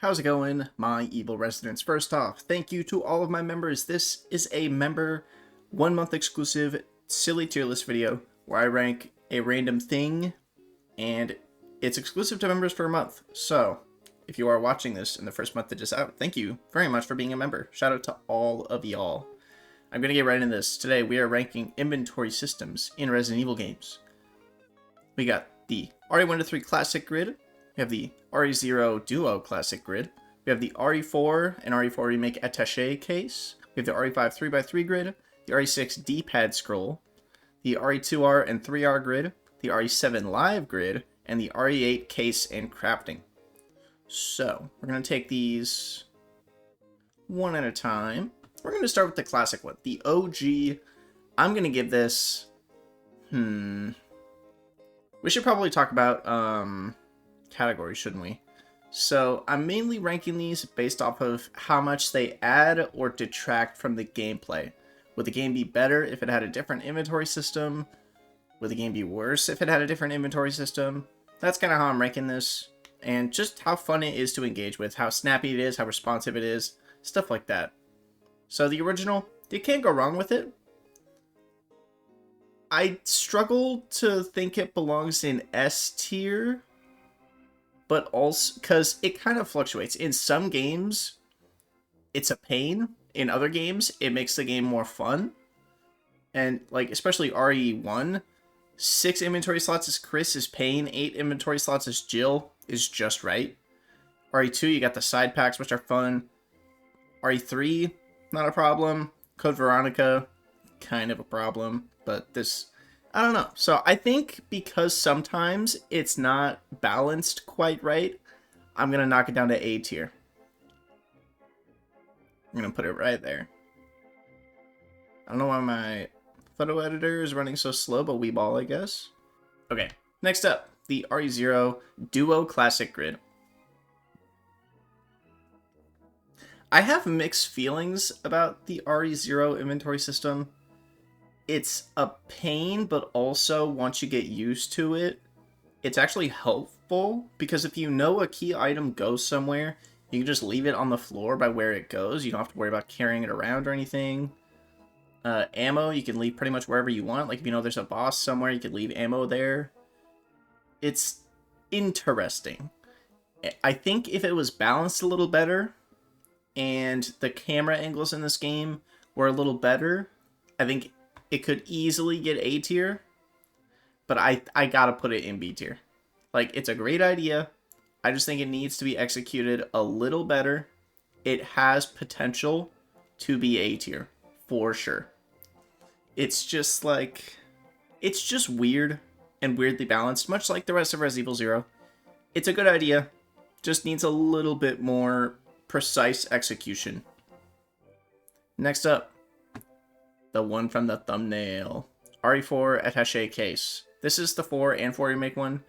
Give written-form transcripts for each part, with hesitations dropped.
How's it going, my evil residents? First off, thank you to all of my members. This is a member 1 month exclusive silly tier list video where I rank a random thing and it's exclusive to members for a month. So if you are watching this in the first month that is out, thank you very much for being a member. Shout out to all of y'all. I'm going to get right into this. Today we are ranking inventory systems in Resident Evil games. We got the RE1-3 Classic Grid. We have the RE0 Duo Classic Grid. We have the RE4 and RE4 Remake Attaché case. We have the RE5 3x3 grid, the RE6 D-pad scroll, the RE2R and 3R grid, the RE7 live grid, and the RE8 case and crafting. So, we're going to take these one at a time. We're going to start with the classic one, the OG. I'm going to give this... We should probably talk about categories, shouldn't we? So I'm mainly ranking these based off of how much they add or detract from the gameplay. Would the game be better if it had a different inventory system? Would the game be worse if it had a different inventory system? That's kind of how I'm ranking this, and just how fun it is to engage with, how snappy it is, how responsive it is, stuff like that. So the original, you can't go wrong with it. I struggle to think it belongs in S tier, but also because it kind of fluctuates. In some games, it's a pain. In other games, it makes the game more fun. And like, especially RE1, 6 inventory slots as Chris is pain, 8 inventory slots as Jill is just right. RE2, you got the side packs, which are fun. RE3, not a problem. Code Veronica, kind of a problem. But this, I don't know. So I think because sometimes it's not balanced quite right, I'm going to knock it down to A tier. I'm going to put it right there. I don't know why my photo editor is running so slow, but we ball, I guess. Okay, next up, the RE0 Duo Classic Grid. I have mixed feelings about the RE0 inventory system. It's a pain, but also once you get used to it, it's actually helpful, because if you know a key item goes somewhere, you can just leave it on the floor by where it goes. You don't have to worry about carrying it around or anything. Ammo, you can leave pretty much wherever you want. Like if you know there's a boss somewhere, you can leave ammo there. It's interesting. I think if it was balanced a little better, and the camera angles in this game were a little better, I think it could easily get A tier, but I gotta put it in B tier. Like, it's a great idea. I just think it needs to be executed a little better. It has potential to be A tier, for sure. It's just like, it's just weird and weirdly balanced, much like the rest of Resident Evil 0. It's a good idea, just needs a little bit more precise execution. Next up, the one from the thumbnail, RE4 Attaché case. This is the 4 and 4 Remake one.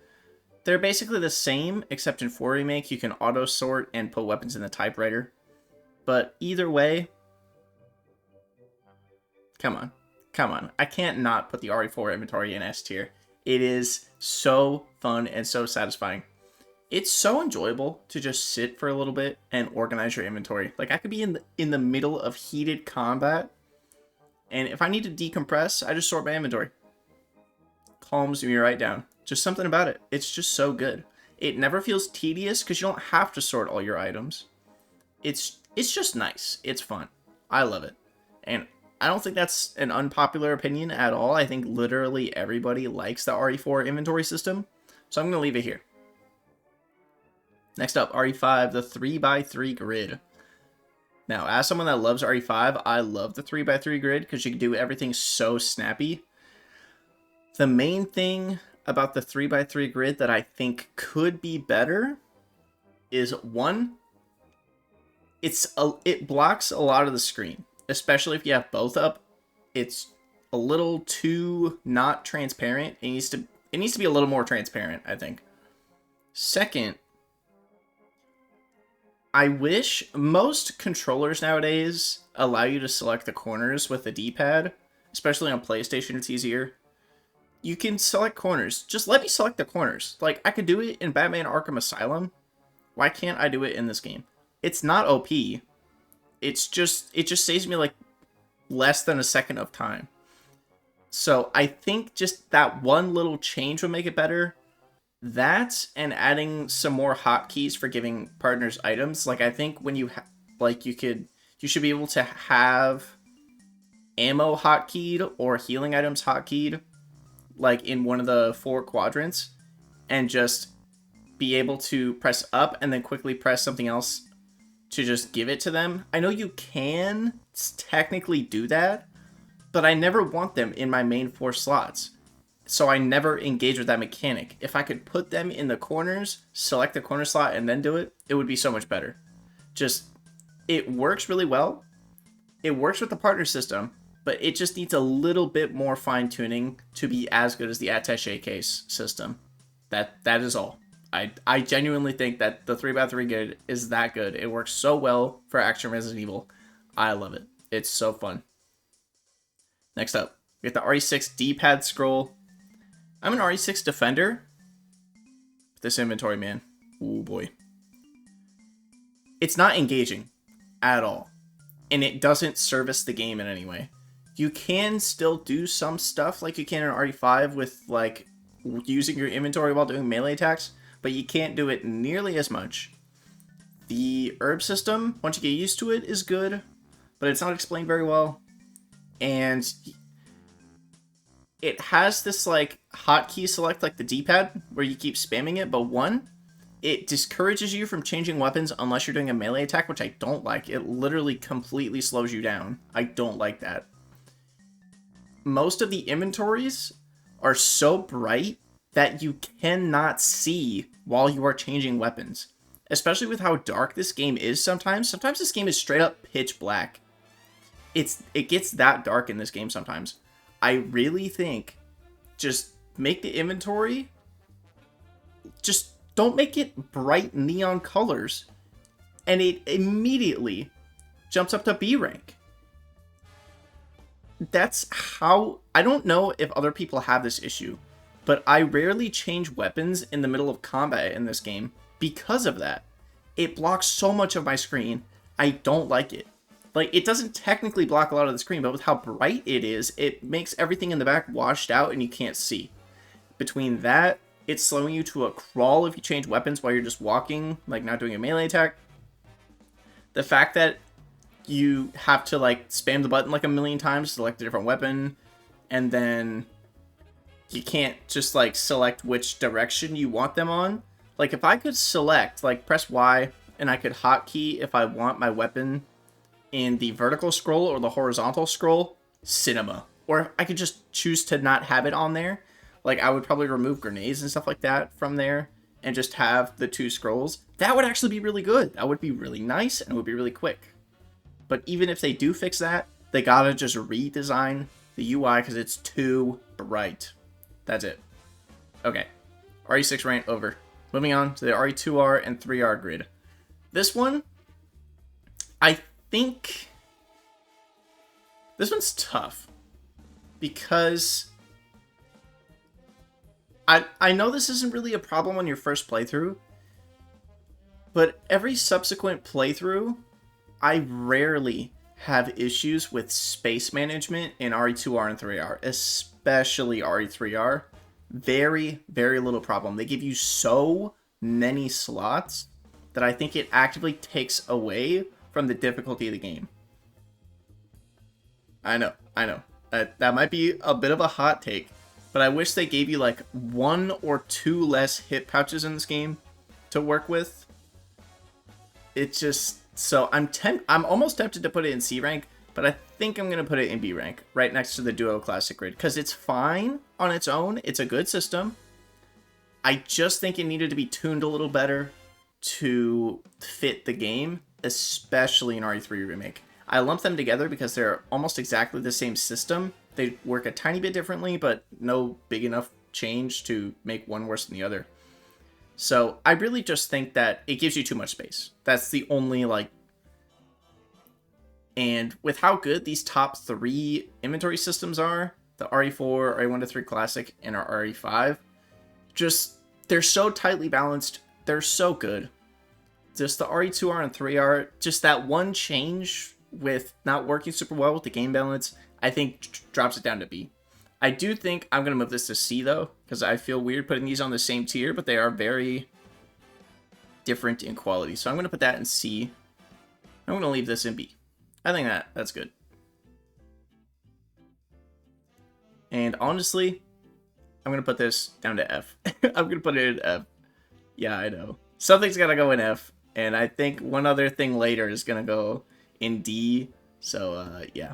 They're basically the same, except in 4 Remake you can auto sort and put weapons in the typewriter. But either way, come on. I can't not put the RE4 inventory in S tier. It is so fun and so satisfying. It's so enjoyable to just sit for a little bit and organize your inventory. Like, I could be in the middle of heated combat, and if I need to decompress, I just sort my inventory. Calms me right down. Just something about it. It's just so good. It never feels tedious because you don't have to sort all your items. It's just nice. It's fun. I love it. And I don't think that's an unpopular opinion at all. I think literally everybody likes the RE4 inventory system. So I'm going to leave it here. Next up, RE5, the 3x3 grid. Now, as someone that loves RE5, I love the 3x3 grid because you can do everything so snappy. The main thing about the 3x3 grid that I think could be better is, one, it blocks a lot of the screen, especially if you have both up. It's a little too not transparent. It needs to be a little more transparent, I think. Second, I wish most controllers nowadays allow you to select the corners with the D-pad, especially on PlayStation, it's easier. You can select corners. Just let me select the corners. Like, I could do it in Batman Arkham Asylum, Why can't I do it in this game? It's not OP. It just saves me like less than a second of time. So I think just that one little change would make it better. That and adding some more hotkeys for giving partners items. Like I think when you you should be able to have ammo hotkeyed or healing items hotkeyed, like in one of the 4 quadrants, and just be able to press up and then quickly press something else to just give it to them. I know you can technically do that, but I never want them in my main 4 slots. So I never engage with that mechanic. If I could put them in the corners, select the corner slot, and then do it, it would be so much better. Just, it works really well. It works with the partner system, but it just needs a little bit more fine-tuning to be as good as the attaché case system. That is all. I genuinely think that the 3x3 grid is that good. It works so well for Action Resident Evil. I love it. It's so fun. Next up, we have the RE6 D-pad scroll. I'm an RE6 defender. This inventory, man. Oh boy. It's not engaging at all. And it doesn't service the game in any way. You can still do some stuff like you can in RE5 with like using your inventory while doing melee attacks, but you can't do it nearly as much. The herb system, once you get used to it, is good, but it's not explained very well. And it has this like hotkey select like the D-pad where you keep spamming it, but one, it discourages you from changing weapons unless you're doing a melee attack, which I don't like. It literally completely slows you down. I don't like that. Most of the inventories are so bright that you cannot see while you are changing weapons. Especially with how dark this game is sometimes. Sometimes this game is straight up pitch black. It gets that dark in this game sometimes. I really think just make the inventory, just don't make it bright neon colors, and it immediately jumps up to B rank. That's how, I don't know if other people have this issue, but I rarely change weapons in the middle of combat in this game because of that. It blocks so much of my screen. I don't like it. Like, it doesn't technically block a lot of the screen, but with how bright it is, it makes everything in the back washed out and you can't see. Between that, it's slowing you to a crawl if you change weapons while you're just walking, like not doing a melee attack. The fact that you have to like spam the button like a million times, select a different weapon, and then you can't just like select which direction you want them on. Like if I could select, like press Y, and I could hotkey if I want my weapon in the vertical scroll or the horizontal scroll, cinema. Or I could just choose to not have it on there. Like I would probably remove grenades and stuff like that from there and just have the 2 scrolls. That would actually be really good. That would be really nice and it would be really quick. But even if they do fix that, they gotta just redesign the UI because it's too bright. That's it. Okay. RE6 rant over. Moving on to the RE2R and 3R grid. This one, I think this one's tough because I know this isn't really a problem on your first playthrough, but every subsequent playthrough, I rarely have issues with space management in RE2R and 3R, especially RE3R. Very, very little problem. They give you so many slots that I think it actively takes away from the difficulty of the game. I know. That might be a bit of a hot take, but I wish they gave you like 1 or 2 less hit pouches in this game to work with. It's just, so I'm almost tempted to put it in C rank, but I think I'm going to put it in B rank, right next to the Duo Classic grid, because it's fine on its own. It's a good system. I just think it needed to be tuned a little better to fit the game, especially in RE3 Remake. I lump them together because they're almost exactly the same system. They work a tiny bit differently, but no big enough change to make one worse than the other. So I really just think that it gives you too much space. That's the only, like... And with how good these top 3 inventory systems are, the RE4, RE1-3 Classic, and our RE5, just, they're so tightly balanced. They're so good. just the RE2R and 3R, just that one change with not working super well with the game balance, I think drops it down to B. I do think I'm going to move this to C, though, because I feel weird putting these on the same tier, but they are very different in quality. So I'm going to put that in C. I'm going to leave this in B. I think that's good. And honestly, I'm going to put this down to F. I'm going to put it in F. Yeah, I know. Something's got to go in F. And I think one other thing later is going to go in D. So, yeah.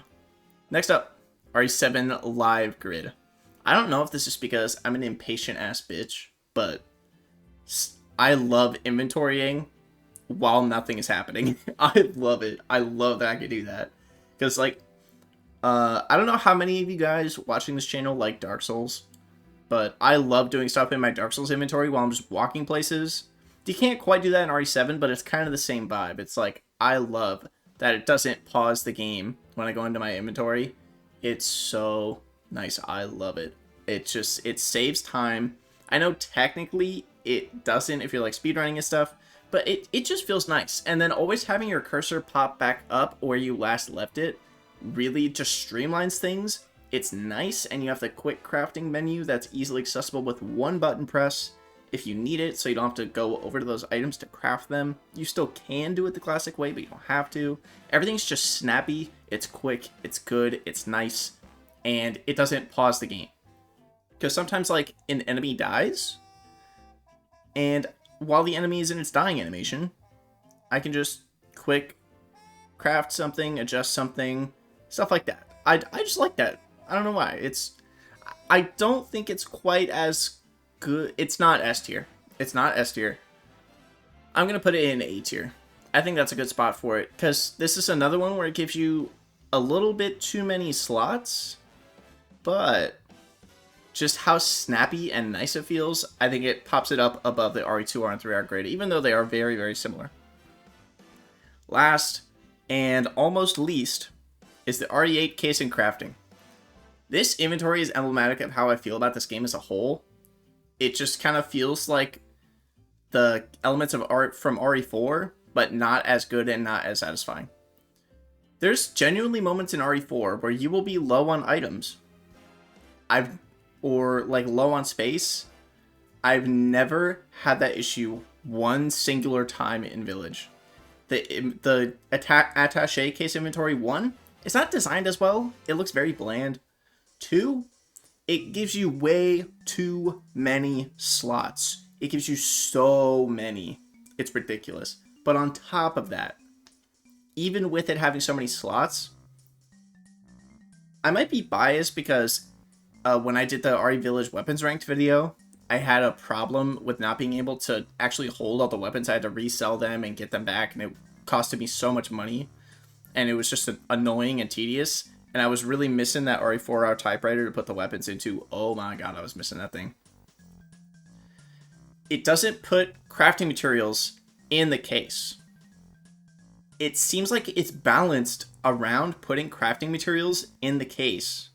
Next up, RE7 Live Grid. I don't know if this is because I'm an impatient-ass bitch, but I love inventorying while nothing is happening. I love it. I love that I can do that. Because, like, I don't know how many of you guys watching this channel like Dark Souls, but I love doing stuff in my Dark Souls inventory while I'm just walking places. You can't quite do that in RE7, but it's kind of the same vibe. It's like, I love that it doesn't pause the game when I go into my inventory. It's so nice. I love it. It saves time. I know technically it doesn't if you're like speedrunning and stuff, but it just feels nice. And then always having your cursor pop back up where you last left it really just streamlines things. It's nice, and you have the quick crafting menu that's easily accessible with one button press if you need it, so you don't have to go over to those items to craft them. You still can do it the classic way, but you don't have to. Everything's just snappy, it's quick, it's good, it's nice, and it doesn't pause the game. Because sometimes, like, an enemy dies, and while the enemy is in its dying animation, I can just quick craft something, adjust something, stuff like that. I just like that. I don't know why. I don't think it's quite as good. It's not S tier. It's not S tier. I'm going to put it in A tier. I think that's a good spot for it, because this is another one where it gives you a little bit too many slots, but just how snappy and nice it feels, I think it pops it up above the RE2R and 3R grid, even though they are very, very similar. Last, and almost least, is the RE8 case and crafting. This inventory is emblematic of how I feel about this game as a whole. It just kind of feels like the elements of art from RE4, but not as good and not as satisfying. There's genuinely moments in RE4 where you will be low on items. Or like low on space. I've never had that issue one singular time in Village. The attaché case inventory, 1, it's not designed as well. It looks very bland. 2, it gives you way too many slots. It gives you so many. It's ridiculous. But on top of that, even with it having so many slots, I might be biased because when I did the RE Village weapons ranked video, I had a problem with not being able to actually hold all the weapons. I had to resell them and get them back, and it costed me so much money. And it was just annoying and tedious. And I was really missing that RE4R typewriter to put the weapons into. Oh my god, I was missing that thing. It doesn't put crafting materials in the case. It seems like it's balanced around putting crafting materials in the case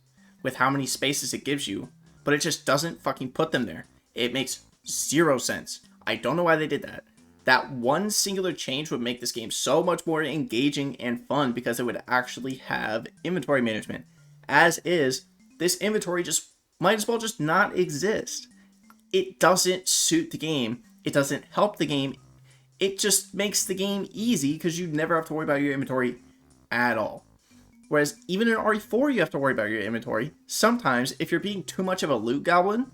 with how many spaces it gives you, but it just doesn't fucking put them there. It makes 0 sense. I don't know why they did that. That one singular change would make this game so much more engaging and fun because it would actually have inventory management. As is, this inventory just might as well just not exist. It doesn't suit the game. It doesn't help the game. It just makes the game easy because you never have to worry about your inventory at all. Whereas even in RE4 you have to worry about your inventory. Sometimes if you're being too much of a loot goblin,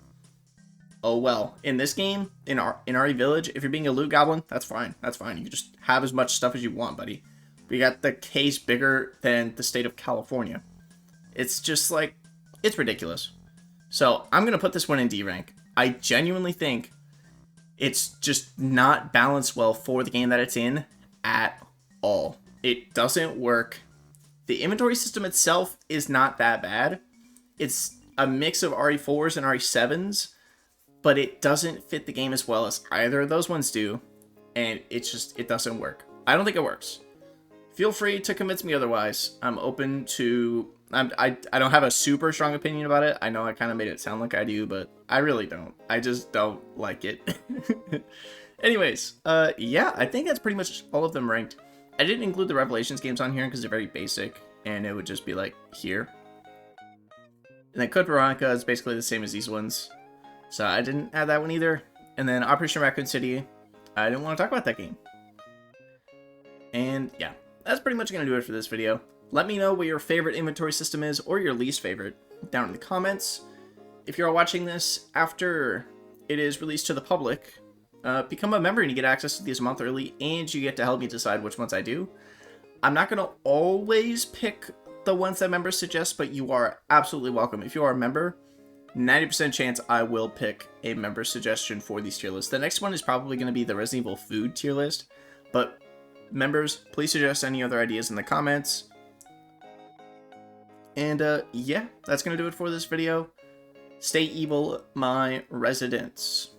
oh well. In this game, in RE Village, if you're being a loot goblin, that's fine. That's fine. You can just have as much stuff as you want, buddy. We got the case bigger than the state of California. It's just like, it's ridiculous. So I'm going to put this one in D rank. I genuinely think it's just not balanced well for the game that it's in at all. It doesn't work. The inventory system itself is not that bad. It's a mix of RE4s and RE7s, but it doesn't fit the game as well as either of those ones do, and it doesn't work. I don't think it works. Feel free to convince me otherwise. I'm open to... I don't have a super strong opinion about it. I know I kind of made it sound like I do, but I really don't. I just don't like it. Anyways, yeah, I think that's pretty much all of them ranked. I didn't include the Revelations games on here because they're very basic, and it would just be like here. And then Code Veronica is basically the same as these ones, so I didn't add that one either. And then Operation Raccoon City, I didn't want to talk about that game. And yeah, that's pretty much going to do it for this video. Let me know what your favorite inventory system is, or your least favorite, down in the comments. If you're watching this after it is released to the public, become a member and you get access to these a month early, and you get to help me decide which ones I do. I'm not going to always pick the ones that members suggest, but you are absolutely welcome. If you are a member, 90% chance I will pick a member suggestion for these tier lists. The next one is probably going to be the Resident Evil food tier list, but members, please suggest any other ideas in the comments. And yeah, that's going to do it for this video. Stay evil, my residents.